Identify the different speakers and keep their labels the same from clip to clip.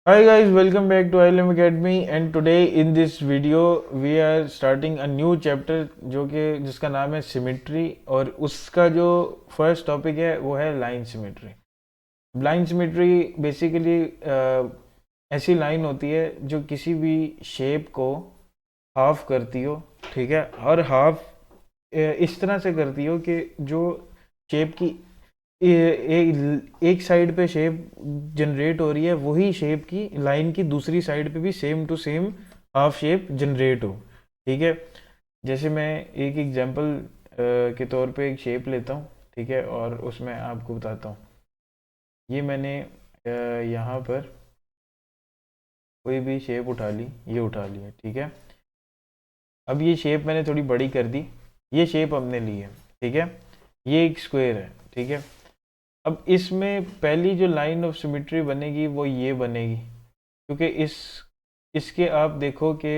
Speaker 1: Hi guys, welcome back to ILM Academy and today in this video we are starting a new chapter जो कि जिसका नाम है symmetry और उसका जो फर्स्ट टॉपिक है वो है line symmetry. Line symmetry basically ऐसी लाइन होती है जो किसी भी शेप को हाफ करती हो, ठीक है, और हाफ इस तरह से करती हो कि जो शेप की एक साइड पे शेप जनरेट हो रही है वही शेप की लाइन की दूसरी साइड पे भी same to same half shape generate हो। ठीक है, जैसे मैं एक एग्जांपल के तौर पे एक शेप लेता हूँ, ठीक है, और उसमें आपको बताता हूँ। ये मैंने यहाँ पर कोई भी शेप उठा ली, ये उठा लिया, ठीक है। अब ये शेप मैंने थोड़ी बड़ी कर दी, ये शेप हमने ली है, ठीक है। ये एक स्क्वायर है, ठीक है। अब इसमें पहली जो लाइन ऑफ सिमेट्री बनेगी वो ये बनेगी, क्योंकि इसके आप देखो कि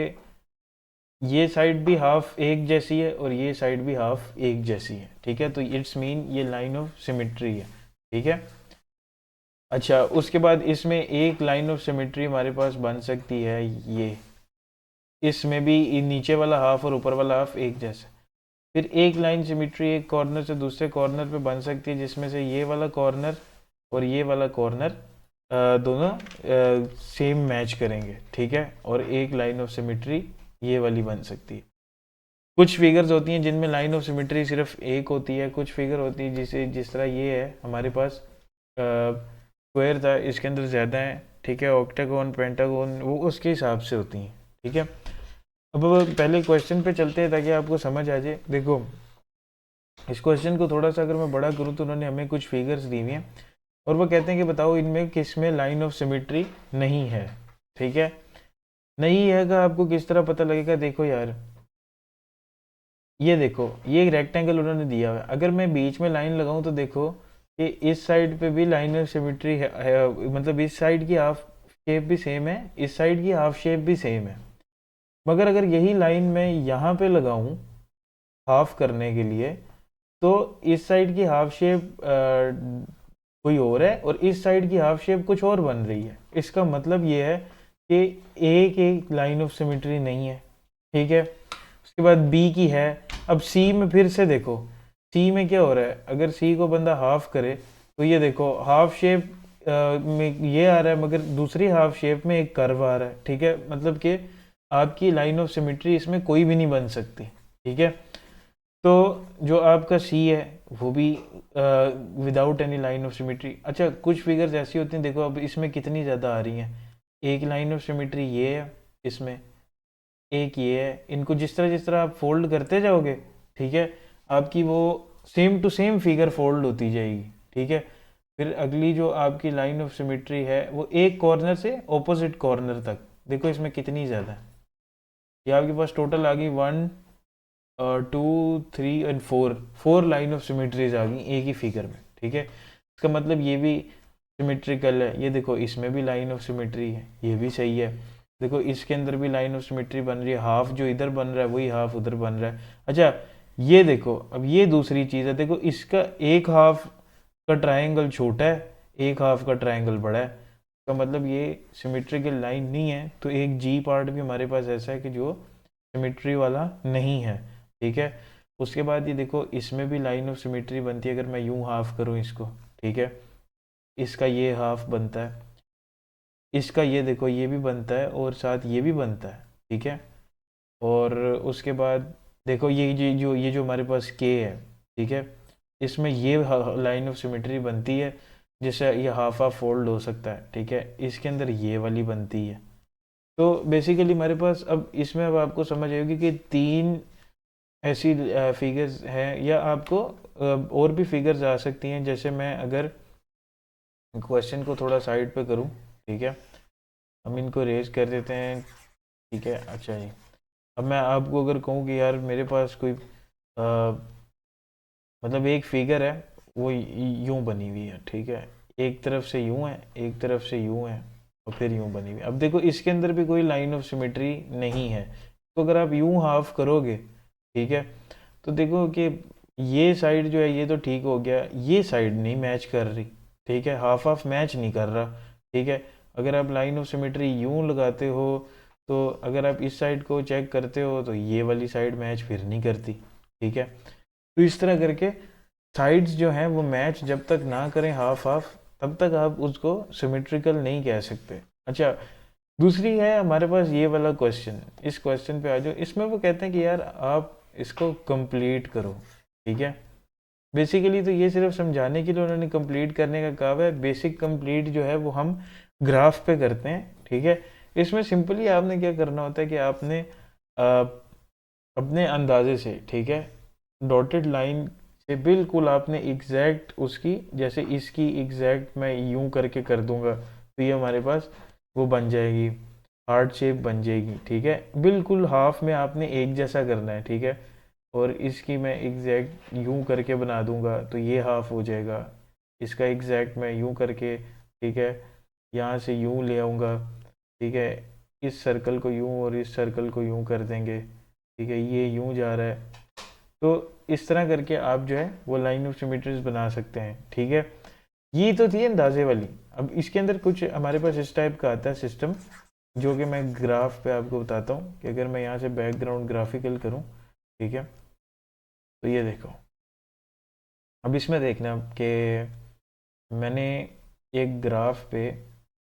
Speaker 1: ये साइड भी हाफ एक जैसी है और ये साइड भी हाफ एक जैसी है, ठीक है। तो इट्स मीन ये लाइन ऑफ सिमेट्री है, ठीक है। अच्छा, उसके बाद इसमें एक लाइन ऑफ सिमेट्री हमारे पास बन सकती है ये, इसमें भी नीचे वाला हाफ और ऊपर वाला हाफ एक जैसा। फिर एक लाइन सिमेट्री एक कॉर्नर से दूसरे कॉर्नर पे बन सकती है, जिसमें से ये वाला कॉर्नर और ये वाला कॉर्नर दोनों सेम मैच करेंगे, ठीक है। और एक लाइन ऑफ सिमेट्री ये वाली बन सकती है। कुछ फिगर्स होती हैं जिनमें लाइन ऑफ सिमेट्री सिर्फ एक होती है, कुछ फिगर होती है जिस तरह ये है हमारे पास स्क्वायर था, इसके अंदर ज़्यादा है, ठीक है। ऑक्टागोन, पेंटागोन वो उसके हिसाब से होती हैं, ठीक है। अब पहले क्वेश्चन पे चलते हैं ताकि आपको समझ आ जाए। देखो, इस क्वेश्चन को थोड़ा सा अगर मैं बड़ा करूँ तो उन्होंने हमें कुछ फिगर्स दी हुई हैं और वो कहते हैं कि बताओ इनमें किस में लाइन ऑफ सिमेट्री नहीं है, ठीक है। नहीं है का आपको किस तरह पता लगेगा? देखो यार, ये देखो, ये एक रेक्टेंगल उन्होंने दिया हुआ है। अगर मैं बीच में लाइन लगाऊं तो देखो कि इस साइड पे भी लाइन ऑफ सिमेट्री है, मतलब इस साइड की हाफ शेप भी सेम है, इस साइड की हाफ शेप भी सेम है। मगर अगर यही लाइन मैं यहाँ पे लगाऊं हाफ करने के लिए, तो इस साइड की हाफ शेप कोई और है और इस साइड की हाफ शेप कुछ और बन रही है। इसका मतलब ये है कि एक एक लाइन ऑफ सिमेट्री नहीं है, ठीक है। उसके बाद बी की है। अब सी में फिर से देखो, सी में क्या हो रहा है? अगर सी को बंदा हाफ करे तो ये देखो हाफ शेप में ये आ रहा है, मगर दूसरी हाफ शेप में एक कर्व आ रहा है, ठीक है। मतलब कि आपकी लाइन ऑफ सिमेट्री इसमें कोई भी नहीं बन सकती, ठीक है। तो जो आपका सी है वो भी without any line of symmetry. अच्छा, कुछ फिगर्स ऐसी होती हैं, देखो अब इसमें कितनी ज़्यादा आ रही हैं। एक लाइन ऑफ सिमेट्री ये है, इसमें एक ये है। इनको जिस तरह आप फोल्ड करते जाओगे, ठीक है, आपकी वो same to same figure fold होती जाएगी, ठीक है। फिर अगली जो आपकी लाइन ऑफ सिमेट्री है वो एक कॉर्नर से ऑपोजिट कॉर्नर तक, देखो इसमें कितनी ज़्यादा है। ये आपके पास टोटल आ गई 1 2 3 एंड 4 4 लाइन ऑफ सिमेट्रीज आ गई एक ही फिगर में, ठीक है। इसका मतलब ये भी सिमेट्रिकल है। ये देखो इसमें भी लाइन ऑफ सिमेट्री है, ये भी सही है। देखो इसके अंदर भी लाइन ऑफ सिमेट्री बन रही है, हाफ जो इधर बन रहा है वही हाफ उधर बन रहा है। अच्छा, ये देखो, अब ये दूसरी चीज़ है। देखो इसका एक हाफ का ट्रायंगल छोटा है, एक हाफ का ट्रायंगल बड़ा है। इसका मतलब ये सिमेट्रिकल लाइन नहीं है। तो एक जी पार्ट भी हमारे पास ऐसा है कि जो सिमेट्री वाला नहीं है, ठीक है। उसके बाद ये देखो इसमें भी लाइन ऑफ सिमेट्री बनती है। अगर मैं यूं हाफ करूं इसको, ठीक है, इसका ये हाफ बनता है, इसका ये देखो ये भी बनता है और साथ ये भी बनता है, ठीक है। और उसके बाद देखो ये जो हमारे पास के है, ठीक है, इसमें ये लाइन ऑफ सिमेट्री बनती है, जिससे ये हाफ हाफ फोल्ड हो सकता है, ठीक है। इसके अंदर ये वाली बनती है। तो बेसिकली हमारे पास अब इसमें अब आपको समझ आएगी कि तीन ऐसी फिगर्स हैं, या आपको और भी फिगर्स आ सकती हैं। जैसे मैं अगर क्वेश्चन को थोड़ा साइड पे करूं, ठीक है, हम इनको रेज कर देते हैं, ठीक है। अच्छा जी, अब मैं आपको अगर कहूँ कि यार मेरे पास कोई मतलब एक फिगर है, वो यूं बनी हुई है, ठीक है, एक तरफ से यूं है, एक तरफ से यूं है और फिर यूं बनी हुई है। अब देखो इसके अंदर भी कोई लाइन ऑफ सिमेट्री नहीं है। तो अगर आप यूं हाफ करोगे, ठीक है, तो देखो कि ये साइड जो है ये तो ठीक हो गया, ये साइड नहीं मैच कर रही, ठीक है, हाफ हाफ मैच नहीं कर रहा, ठीक है। अगर आप लाइन ऑफ सिमेट्री यूं लगाते हो तो अगर आप इस साइड को चेक करते हो तो ये वाली साइड मैच फिर नहीं करती, ठीक है। तो इस तरह करके साइड्स जो हैं वो मैच जब तक ना करें हाफ हाफ, तब तक आप उसको सिमेट्रिकल नहीं कह सकते। अच्छा, दूसरी है हमारे पास ये वाला क्वेश्चन, इस क्वेश्चन पे आ जाओ। इसमें वो कहते हैं कि यार आप इसको कंप्लीट करो, ठीक है। बेसिकली तो ये सिर्फ समझाने के लिए उन्होंने कंप्लीट करने का कहा है। बेसिक कंप्लीट जो है वो हम ग्राफ पे करते हैं, ठीक है। इसमें सिंपली आपने क्या करना होता है कि आपने अपने अंदाजे से, ठीक है, डॉटेड लाइन से बिल्कुल आपने एग्जैक्ट उसकी, जैसे इसकी एग्जैक्ट मैं यूं करके कर दूंगा तो ये हमारे पास वो बन जाएगी, हार्ट शेप बन जाएगी, ठीक है। बिल्कुल हाफ में आपने एक जैसा करना है, ठीक है। और इसकी मैं एग्जैक्ट यूं करके बना दूंगा तो ये हाफ हो जाएगा। इसका एग्जैक्ट मैं यूं करके, ठीक है, यहाँ से यूं ले आऊँगा, ठीक है, इस सर्कल को यूं और इस सर्कल को यूं कर देंगे, ठीक है, ये यूं जा रहा है। तो इस तरह करके आप जो है वो लाइन ऑफ सिमेट्रीज बना सकते हैं, ठीक है। ये तो थी अंदाजे वाली। अब इसके अंदर कुछ हमारे पास इस टाइप का आता है सिस्टम, जो कि मैं ग्राफ पे आपको बताता हूँ कि अगर मैं यहाँ से बैकग्राउंड ग्राफिकल करूँ, ठीक है, तो ये देखो। अब इसमें देखना कि मैंने एक ग्राफ पे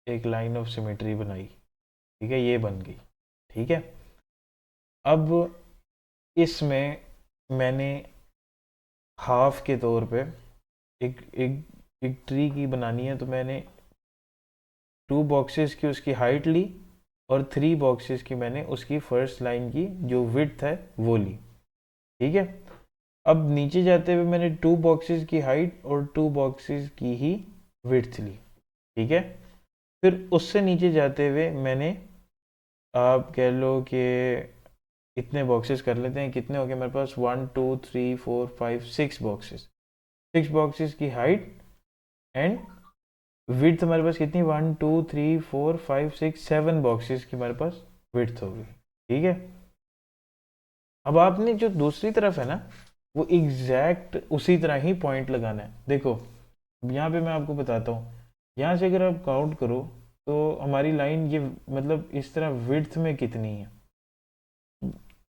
Speaker 1: एक लाइन ऑफ सिमेट्री बनाई, ठीक है, ये बन गई, ठीक है। अब इसमें मैंने हाफ के तौर पे एक एक एक ट्री की बनानी है, तो मैंने 2 बॉक्सेस की उसकी हाइट ली और 3 बॉक्सेस की मैंने उसकी फर्स्ट लाइन की जो विड्थ है वो ली, ठीक है। अब नीचे जाते हुए मैंने 2 बॉक्सेस की हाइट और 2 बॉक्सेस की ही विड्थ ली, ठीक है। फिर उससे नीचे जाते हुए मैंने, आप कह लो कि इतने बॉक्सेस कर लेते हैं, कितने हो गए मेरे पास, 1 2 3 4 5 6 बॉक्सेस, 6 बॉक्सेस की हाइट एंड विड्थ हमारे पास कितनी, 1 2 3 4 5 6 7 बॉक्सेस की हमारे पास विड्थ होगी, ठीक है। अब आपने जो दूसरी तरफ है ना, वो एग्जैक्ट उसी तरह ही पॉइंट लगाना है। देखो यहाँ पे मैं आपको बताता हूँ, यहाँ से अगर आप काउंट करो तो हमारी लाइन ये मतलब इस तरह विड्थ में कितनी है।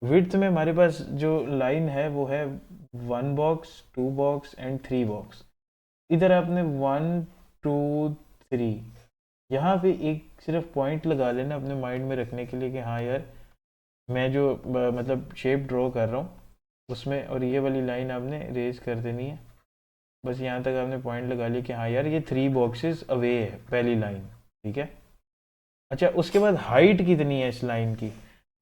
Speaker 1: विड्थ में हमारे पास जो लाइन है वो है 1 बॉक्स 2 बॉक्स एंड 3 बॉक्स। इधर आपने 1 2 3 यहाँ पे एक सिर्फ पॉइंट लगा लेना अपने माइंड में रखने के लिए कि हाँ यार मैं जो मतलब शेप ड्रॉ कर रहा हूँ उसमें, और ये वाली लाइन आपने रेज कर देनी है। बस यहाँ तक आपने पॉइंट लगा लिया कि हाँ यार ये 3 बॉक्सेस अवे है पहली लाइन, ठीक है। अच्छा, उसके बाद हाइट कितनी है इस लाइन की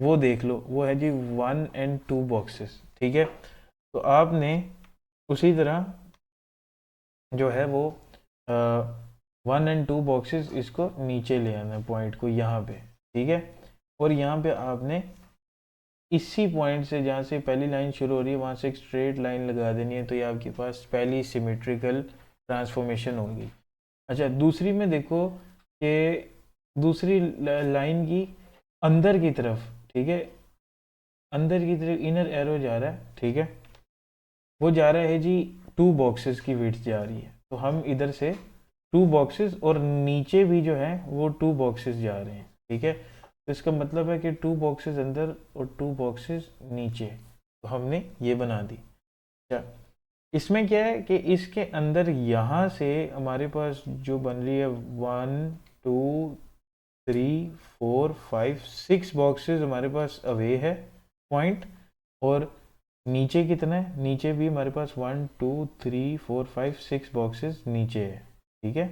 Speaker 1: वो देख लो, वो है जी 1 एंड 2 बॉक्सेस, ठीक है। तो आपने उसी तरह जो है वो 1 एंड 2 बॉक्सेस इसको नीचे ले आना है पॉइंट को यहाँ पे, ठीक है। और यहाँ पे आपने इसी पॉइंट से जहाँ से पहली लाइन शुरू हो रही है वहाँ से एक स्ट्रेट लाइन लगा देनी है, तो ये आपके पास पहली सिमेट्रिकल ट्रांसफॉर्मेशन होगी। अच्छा, दूसरी में देखो कि दूसरी लाइन की अंदर की तरफ, ठीक है, अंदर की तरफ इनर एरो जा रहा है, ठीक है, वो जा रहा है जी 2 बॉक्सेस की विड्थ जा रही है। तो हम इधर से 2 बॉक्सेस और नीचे भी जो है वो 2 बॉक्सेस जा रहे हैं, ठीक है। तो इसका मतलब है कि 2 बॉक्सेस अंदर और 2 बॉक्सेस नीचे, तो हमने ये बना दी। अच्छा, इसमें क्या है कि इसके अंदर यहाँ से हमारे पास जो बन रही है 1 2 3 4 5 6 बॉक्सेस हमारे पास अवे है पॉइंट, और नीचे कितना है, नीचे भी हमारे पास 1 2 3 4 5 6 बॉक्सेस नीचे है, ठीक है।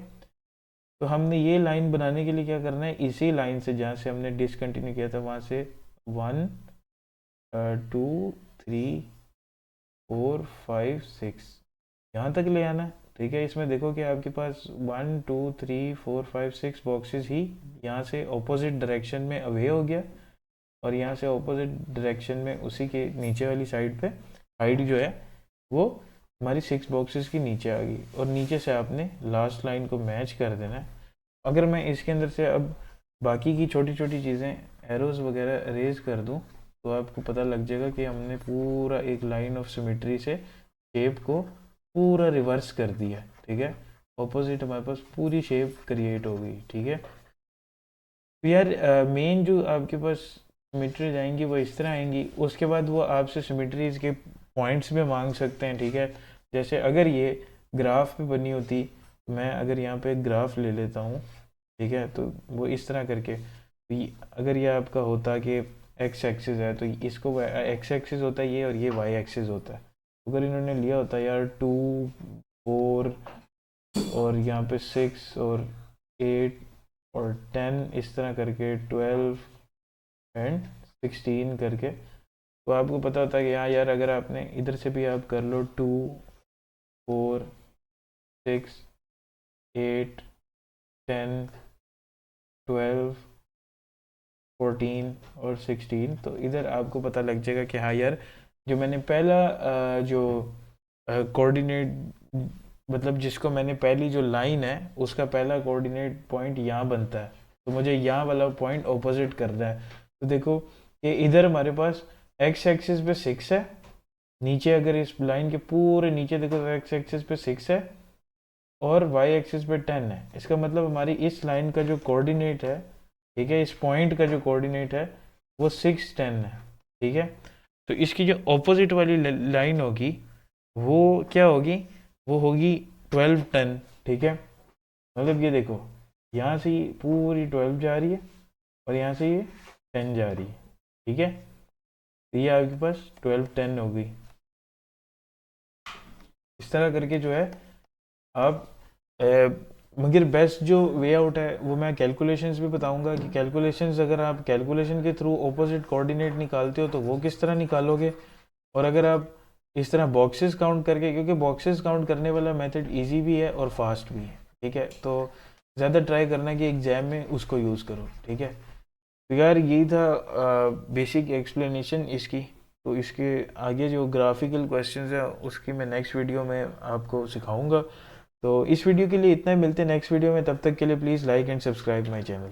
Speaker 1: तो हमने ये लाइन बनाने के लिए क्या करना है, इसी लाइन से जहाँ से हमने डिसकंटिन्यू किया था वहाँ से 1 2 3 4 5 6 यहाँ तक ले आना है, ठीक है। इसमें देखो कि आपके पास 1 2 3 4 5 6 बॉक्सेस ही यहाँ से ऑपोजिट डायरेक्शन में अवे हो गया, और यहाँ से ऑपोजिट डायरेक्शन में उसी के नीचे वाली साइड पे हाइट जो है वो हमारी 6 बॉक्सेस की नीचे आ गई, और नीचे से आपने लास्ट लाइन को मैच कर देना है। अगर मैं इसके अंदर से अब बाकी की छोटी छोटी चीज़ें एरोज वगैरह अरेज कर दूं तो आपको पता लग जाएगा कि हमने पूरा एक लाइन ऑफ सिमेट्री से शेप को पूरा रिवर्स कर दिया, ठीक है। ऑपोजिट हमारे पास पूरी शेप क्रिएट हो गई, ठीक है। तो यार मेन जो आपके पास सिमिट्रीज आएंगी वो इस तरह आएंगी, उसके बाद वो आपसे सिमिट्रीज के पॉइंट्स भी मांग सकते हैं, ठीक है। जैसे अगर ये ग्राफ पे बनी होती, मैं अगर यहाँ पे एक ग्राफ ले लेता हूँ, ठीक है, तो वो इस तरह करके अगर ये आपका होता कि एक्स एक्सिस है तो इसको एक्स एक्सिस होता है ये, और ये वाई एक्सिस होता है। अगर इन्होंने लिया होता यार 2 4 और यहाँ पे 6 और 8 और 10 इस तरह करके 12 एंड 16 करके, तो आपको पता होता है कि हाँ यार अगर आपने इधर से भी आप कर लो 2 4 6 8 10 12 14 और 16, तो इधर आपको पता लग जाएगा कि हाँ यार जो मैंने पहला जो कोऑर्डिनेट, मतलब जिसको मैंने पहली जो लाइन है उसका पहला कोऑर्डिनेट पॉइंट यहाँ बनता है, तो मुझे यहाँ वाला पॉइंट ऑपोजिट करना है। तो देखो ये इधर हमारे पास एक्स एक्सिस पे 6 है, नीचे अगर इस लाइन के पूरे नीचे देखो तो एक्स एक्सिस पे 6 है और वाई एक्सिस पे 10 है। इसका मतलब हमारी इस लाइन का जो कोऑर्डिनेट है, ठीक है, इस पॉइंट का जो कोऑर्डिनेट है वो 6 10 है, ठीक है। तो इसकी जो ऑपोजिट वाली लाइन होगी वो क्या होगी, वो होगी 12 10, ठीक है। मतलब ये देखो यहाँ से ये पूरी 12 जा रही है और यहाँ से ये 10 जा रही है, ठीक है। तो ये आपके पास 12 10 हो गई। इस तरह करके जो है आप मगर बेस्ट जो वे आउट है वो मैं कैलकुलेशंस भी बताऊंगा कि कैलकुलेशंस अगर आप कैलकुलेशन के थ्रू ऑपोजिट कोऑर्डिनेट निकालते हो तो वो किस तरह निकालोगे, और अगर आप इस तरह बॉक्सेस काउंट करके, क्योंकि बॉक्सेस काउंट करने वाला मेथड इजी भी है और फास्ट भी है, ठीक है। तो ज़्यादा ट्राई करना कि एग्जाम में उसको यूज़ करो, ठीक है। तो यार यही था बेसिक एक्सप्लेनेशन इसकी। तो इसके आगे जो ग्राफिकल क्वेश्चंस है उसकी मैं नेक्स्ट वीडियो में आपको सिखाऊंगा। तो इस वीडियो के लिए इतना ही, मिलते हैं नेक्स्ट वीडियो में, तब तक के लिए please like and subscribe my channel.